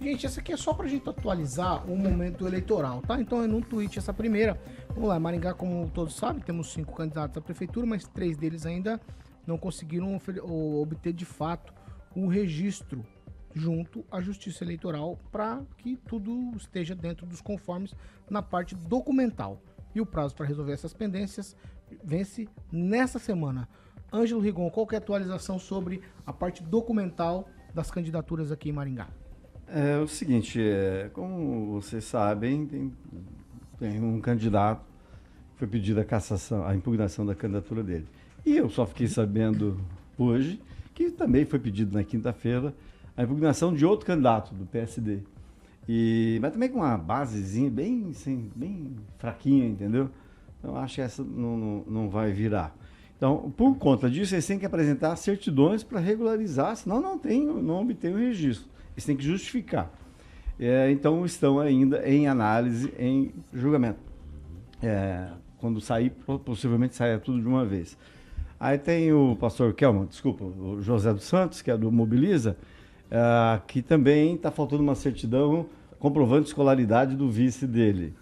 Gente, essa aqui é só pra gente atualizar o momento eleitoral, tá? Então é num tweet essa primeira. Vamos lá, Maringá, como todos sabem, temos 5 candidatos à prefeitura, mas 3 deles ainda não conseguiram obter de fato o registro junto à Justiça Eleitoral para que tudo esteja dentro dos conformes na parte documental. E o prazo para resolver essas pendências vence nessa semana. Ângelo Rigon, qual que é a atualização sobre a parte documental das candidaturas aqui em Maringá? É o seguinte, como vocês sabem, tem um candidato que foi pedida a cassação, a impugnação da candidatura dele. E eu só fiquei sabendo hoje que também foi pedido na quinta-feira a impugnação de outro candidato do PSD. Mas também com uma basezinha bem fraquinha, entendeu? Então acho que essa não vai virar. Então, por conta disso, eles têm que apresentar certidões para regularizar, senão não obtém o registro. Eles têm que justificar. Então, estão ainda em análise, em julgamento. Quando sair, possivelmente saia tudo de uma vez. Aí tem o pastor o José dos Santos, que é do Mobiliza, que também está faltando uma certidão comprovando a escolaridade do vice dele.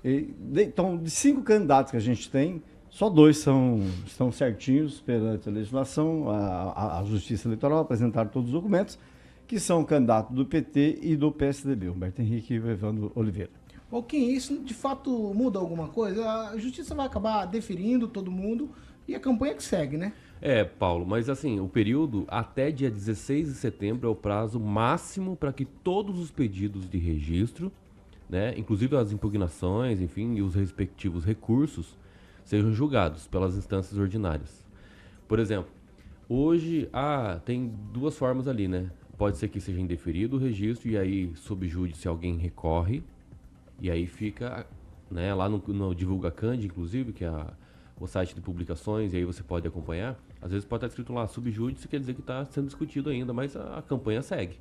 Então, de 5 candidatos que a gente tem, só 2 estão certinhos perante a legislação, a Justiça Eleitoral, apresentaram todos os documentos, que são o candidato do PT e do PSDB, Humberto Henrique e Evandro Oliveira. Kim, isso de fato muda alguma coisa? A Justiça vai acabar deferindo todo mundo e a campanha que segue, né? Paulo, mas assim, o período até dia 16 de setembro é o prazo máximo para que todos os pedidos de registro, né, inclusive as impugnações, enfim, e os respectivos recursos, sejam julgados pelas instâncias ordinárias. Por exemplo, hoje tem 2 formas ali, né? Pode ser que seja indeferido o registro e aí subjúdice alguém recorre e aí fica, né, lá no Divulga Cand, inclusive, que é o site de publicações, e aí você pode acompanhar. Às vezes pode estar escrito lá, subjúdice, quer dizer que está sendo discutido ainda, mas a campanha segue,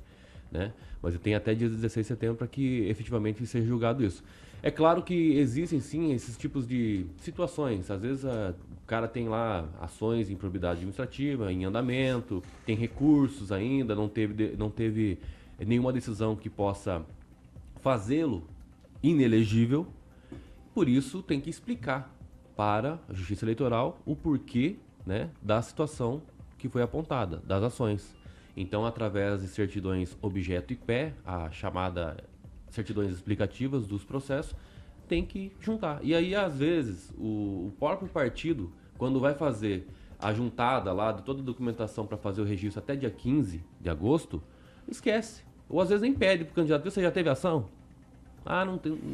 né? Mas tem até dia 16 de setembro para que efetivamente seja julgado isso. É claro que existem sim esses tipos de situações. Às vezes o cara tem lá ações de improbidade administrativa em andamento, tem recursos ainda, não teve nenhuma decisão que possa fazê-lo inelegível. Por isso tem que explicar para a Justiça Eleitoral o porquê, né, da situação que foi apontada, das ações. Então, através de certidões objeto e pé, a chamada certidões explicativas dos processos, tem que juntar. E aí, às vezes, o próprio partido, quando vai fazer a juntada lá de toda a documentação para fazer o registro até dia 15 de agosto, esquece. Ou às vezes nem pede para o candidato, você já teve ação?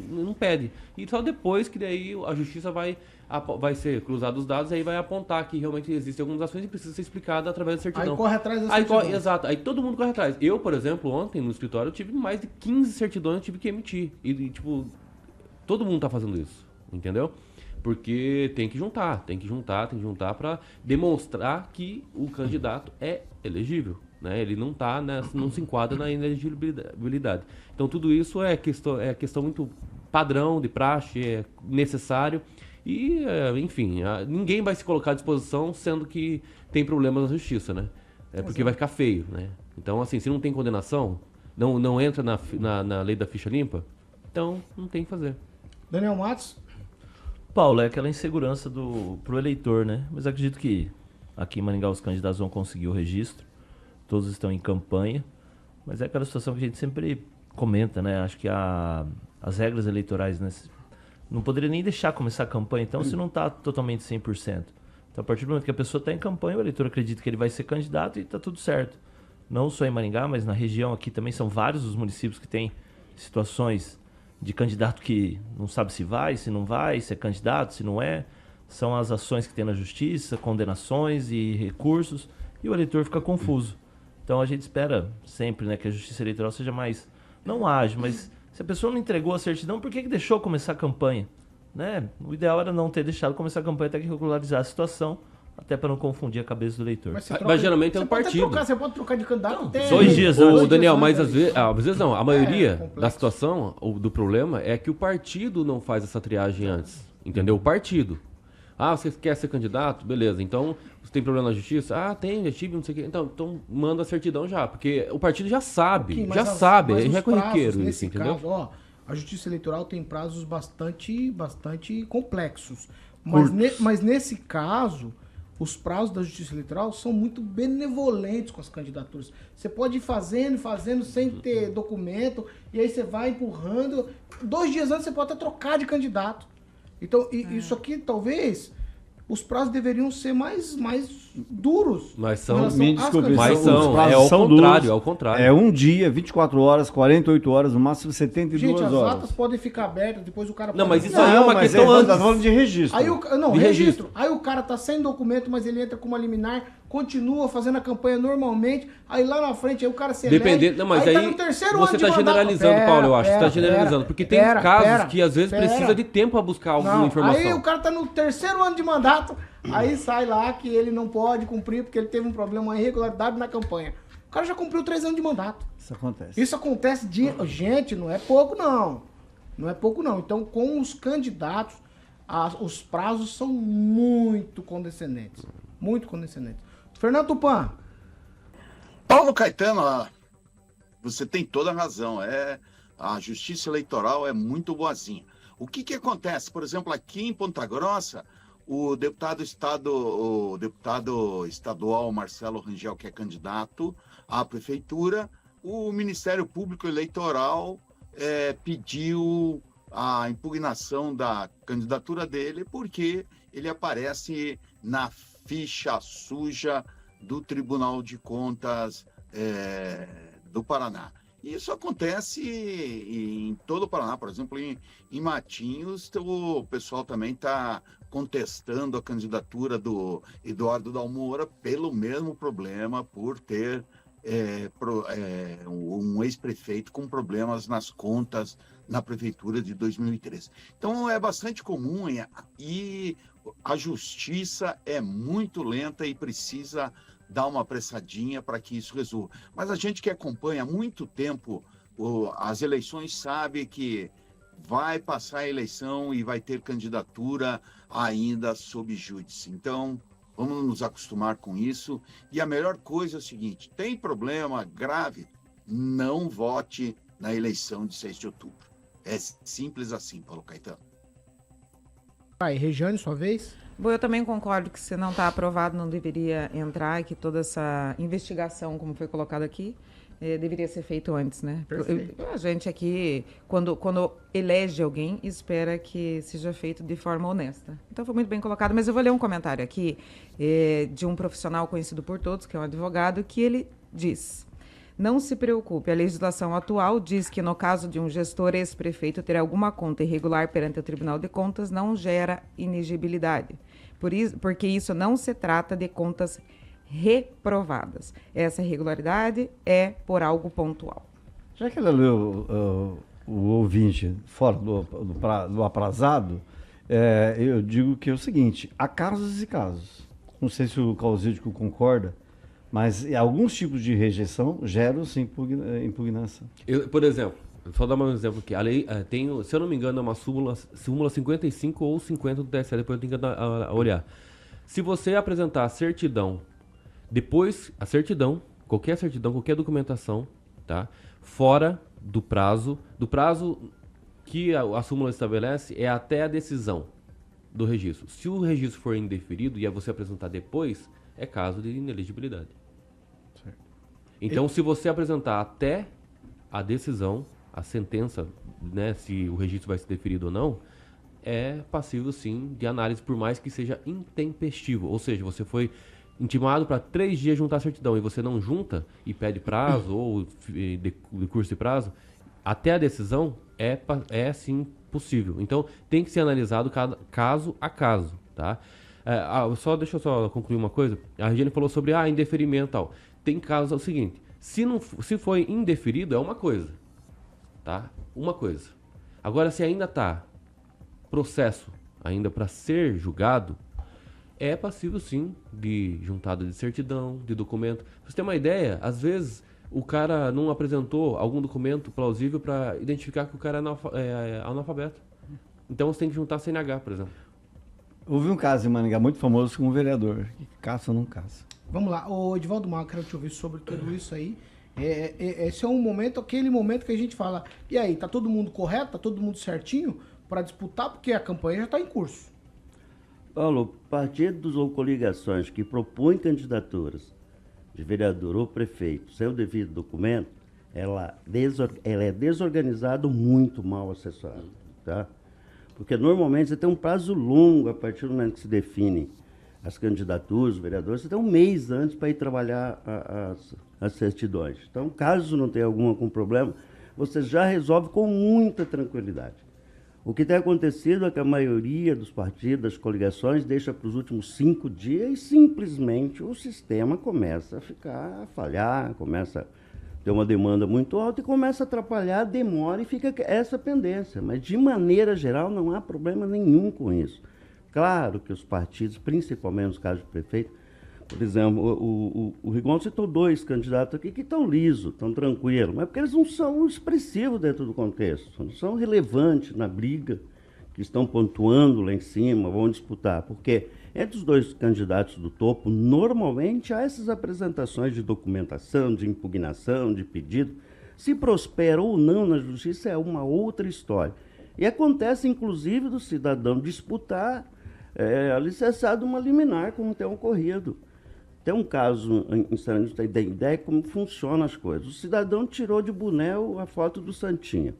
Não pede. E só depois que daí a justiça vai ser cruzado os dados e aí vai apontar que realmente existem algumas ações e precisa ser explicada através da certidão. Aí corre atrás da certidão. Exato. Aí todo mundo corre atrás. Eu, por exemplo, ontem no escritório eu tive mais de 15 certidões que eu tive que emitir. E tipo, todo mundo tá fazendo isso, entendeu? Porque tem que juntar para demonstrar que o candidato é elegível. Né? Ele não se enquadra na inelegibilidade. Então tudo isso é questão muito padrão, de praxe, é necessário. E, enfim, ninguém vai se colocar à disposição sendo que tem problemas na justiça, né? Porque vai ficar feio, né? Então, assim, se não tem condenação, não entra na lei da ficha limpa, então não tem que fazer. Daniel Matos? Paulo, é aquela insegurança pro eleitor, né? Mas acredito que aqui em Maringá os candidatos vão conseguir o registro. Todos estão em campanha, mas é aquela situação que a gente sempre comenta, né? Acho que as regras eleitorais, né, não poderia nem deixar começar a campanha, então, se não está totalmente 100%. Então, a partir do momento que a pessoa está em campanha, o eleitor acredita que ele vai ser candidato e está tudo certo. Não só em Maringá, mas na região aqui também são vários os municípios que têm situações de candidato que não sabe se vai, se não vai, se é candidato, se não é. São as ações que tem na justiça, condenações e recursos, e o eleitor fica confuso. Então a gente espera sempre, né, que a justiça eleitoral seja mais, não ágil, mas se a pessoa não entregou a certidão, por que deixou começar a campanha? Né? O ideal era não ter deixado começar a campanha até que regularizar a situação, até para não confundir a cabeça do eleitor. Mas geralmente é um partido. Você pode trocar de candidato até... 2 dias antes. O Daniel, mas às vezes não. A maioria da situação, do problema, é que o partido não faz essa triagem antes. Entendeu? O partido. Ah, você quer ser candidato? Beleza. Então, você tem problema na justiça? Ah, tem, já tive, não sei o quê. Então manda a certidão já, porque o partido já sabe, Mas já é os corriqueiro prazos, isso, nesse entendeu? caso, ó, a Justiça Eleitoral tem prazos bastante complexos. Mas nesse caso, os prazos da Justiça Eleitoral são muito benevolentes com as candidaturas. Você pode ir fazendo sem ter documento, e aí você vai empurrando. 2 dias antes você pode até trocar de candidato. Então, isso aqui talvez os prazos deveriam ser mais duros. Mas com são, relação me às desculpe, candidaturas. mas são, prazos é ao são contrário, duros. é ao contrário. É um dia, 24 horas, 48 horas, no máximo 72 Gente, as horas. atas podem ficar abertas, depois o cara Não, pode... mas isso aí é uma mas questão nós antes. estamos falando de registro. Aí não, De registro. Aí o cara tá sem documento, mas ele entra com uma liminar, continua fazendo a campanha normalmente, aí lá na frente aí o cara se elege, Dependendo, não, mas aí tá no terceiro você ano de está mandato. generalizando, Paulo, eu acho. Você está generalizando. Porque tem casos que às vezes precisa de tempo para buscar alguma Não, informação. aí o cara tá no terceiro ano de mandato, aí sai lá que ele não pode cumprir porque ele teve um problema, uma irregularidade na campanha. O cara já cumpriu 3 anos de mandato. Isso acontece. Isso acontece Gente, não é pouco não. Não é pouco não. Então, com os candidatos, os prazos são muito condescendentes. Muito condescendentes. Fernando Tupan. Paulo Caetano, você tem toda a razão. A justiça eleitoral é muito boazinha. O que acontece? Por exemplo, aqui em Ponta Grossa, o deputado estadual Marcelo Rangel, que é candidato à prefeitura, o Ministério Público Eleitoral pediu a impugnação da candidatura dele porque ele aparece na ficha suja do Tribunal de Contas do Paraná. E isso acontece em todo o Paraná, por exemplo, em Matinhos, o pessoal também está contestando a candidatura do Eduardo Dalmoura pelo mesmo problema, por ter um ex-prefeito com problemas nas contas na prefeitura de 2013. Então é bastante comum e a justiça é muito lenta e precisa dar uma apressadinha para que isso resolva. Mas a gente que acompanha há muito tempo as eleições sabe que vai passar a eleição e vai ter candidatura ainda sob júdice. Então, vamos nos acostumar com isso. E a melhor coisa é o seguinte, tem problema grave, não vote na eleição de 6 de outubro. É simples assim, Paulo Caetano. Vai, Regiane, sua vez. Bom, eu também concordo que se não está aprovado não deveria entrar, que toda essa investigação, como foi colocado aqui, deveria ser feito antes, né? A gente aqui, quando elege alguém, espera que seja feito de forma honesta. Então foi muito bem colocado, mas eu vou ler um comentário aqui de um profissional conhecido por todos, que é um advogado, que ele diz: não se preocupe, a legislação atual diz que no caso de um gestor ex-prefeito ter alguma conta irregular perante o Tribunal de Contas, não gera inegibilidade, porque isso não se trata de contas reprovadas. Essa irregularidade é por algo pontual. Já que ela leu o ouvinte fora do aprazado, eu digo que é o seguinte, há casos e casos. Não sei se o Causídico concorda, mas alguns tipos de rejeição geram sim impugnação. Por exemplo, só dar um exemplo aqui. A lei tem, se eu não me engano, é uma súmula 55 ou 50 do TSE, depois eu tenho que olhar. Se você apresentar a certidão, depois a certidão, qualquer documentação, tá? Fora do prazo que a súmula estabelece é até a decisão do registro. Se o registro for indeferido e você apresentar depois, é caso de inelegibilidade. Certo. Então, se você apresentar até a decisão, a sentença, né, se o registro vai ser deferido ou não, é passível, sim, de análise, por mais que seja intempestivo. Ou seja, você foi intimado para 3 dias juntar a certidão e você não junta e pede prazo ou decurso de prazo, até a decisão é sim possível. Então, tem que ser analisado caso a caso, tá? Deixa eu só concluir uma coisa. A Regiane falou sobre indeferimento e tal. Tem casos, é o seguinte, se foi indeferido, é uma coisa, tá? Uma coisa. Agora, se ainda está processo ainda para ser julgado, é passível sim de juntada de certidão, de documento. Pra você ter uma ideia, às vezes o cara não apresentou algum documento plausível para identificar que o cara é analfabeto. Então você tem que juntar CNH, por exemplo. Houve um caso em Maringá muito famoso com um vereador, que caça ou não caça. Vamos lá, ô Edivaldo Mar, quero te ouvir sobre tudo isso aí. Esse é um momento, aquele momento que a gente fala, e aí, tá todo mundo correto, tá todo mundo certinho para disputar, porque a campanha já está em curso. Paulo, partidos ou coligações que propõem candidaturas de vereador ou prefeito sem o devido documento, ela é desorganizada, muito mal assessorada, tá? Porque normalmente você tem um prazo longo a partir do momento que se define as candidaturas, os vereadores, você tem um mês antes para ir trabalhar as certidões. Então, caso não tenha algum problema, você já resolve com muita tranquilidade. O que tem acontecido é que a maioria dos partidos, das coligações, deixa para os últimos 5 dias e simplesmente o sistema começa a falhar, começa a ter uma demanda muito alta e começa a atrapalhar, demora e fica essa pendência. Mas, de maneira geral, não há problema nenhum com isso. Claro que os partidos, principalmente nos casos de prefeito, por exemplo, o Rigon citou 2 candidatos aqui que estão lisos, estão tranquilos, mas porque eles não são expressivos dentro do contexto, não são relevantes na briga, que estão pontuando lá em cima, vão disputar. Porque entre os 2 candidatos do topo, normalmente há essas apresentações de documentação, de impugnação, de pedido. Se prospera ou não na justiça é uma outra história. E acontece, inclusive, do cidadão disputar alicerçado uma liminar, como tem ocorrido. Tem um caso em Sarandi, para ter ideia de como funcionam as coisas. O cidadão tirou de boné a foto do Santinha.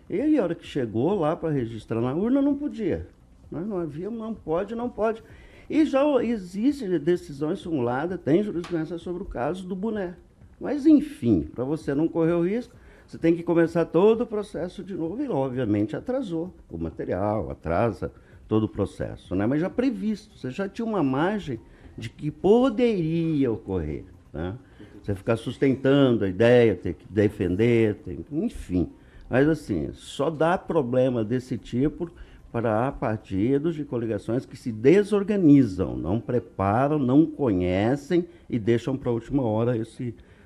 E aí, a hora que chegou lá para registrar na urna, não podia. Não havia, não pode. E já existe decisões simuladas, tem jurisprudência sobre o caso do boné. Mas, enfim, para você não correr o risco, você tem que começar todo o processo de novo e, obviamente, atrasou o material, atrasa todo o processo, né? Mas já previsto, você já tinha uma margem de que poderia ocorrer, né? Você ficar sustentando a ideia, ter que defender, enfim. Mas, assim, só dá problema desse tipo para partidos de coligações que se desorganizam, não preparam, não conhecem e deixam para a última hora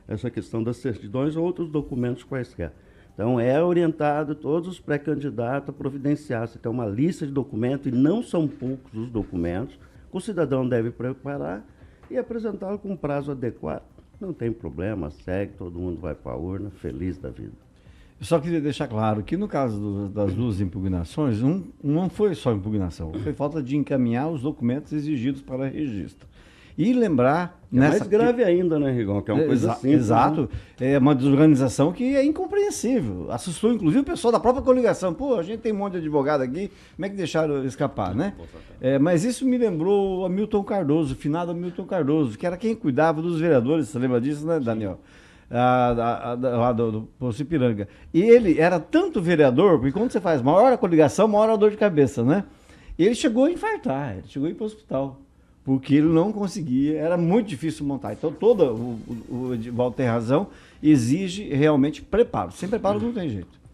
essa questão das certidões ou outros documentos quaisquer. Então, é orientado todos os pré-candidatos a providenciar. Você tem uma lista de documentos, e não são poucos os documentos, que o cidadão deve preparar e apresentá-lo com um prazo adequado. Não tem problema, segue, todo mundo vai para a urna, feliz da vida. Eu só queria deixar claro que no caso das 2 impugnações, não foi só impugnação, foi falta de encaminhar os documentos exigidos para registro. E lembrar... Mais grave ainda, né, Rigon? Que é uma coisa simples. Exato. Né? É uma desorganização que é incompreensível. Assustou, inclusive, o pessoal da própria coligação. Pô, a gente tem um monte de advogado aqui, como é que deixaram escapar, né? Mas isso me lembrou o Hamilton Cardoso, o finado Hamilton Cardoso, que era quem cuidava dos vereadores, você lembra disso, né, Daniel? Lá do Poço Ipiranga. E ele era tanto vereador, porque quando você faz maior a coligação, maior a dor de cabeça, né? E ele chegou a infartar, ele chegou a ir para o hospital. Porque ele não conseguia, era muito difícil montar. Então, o Edivaldo tem razão, exige realmente preparo. Sem preparo não tem jeito.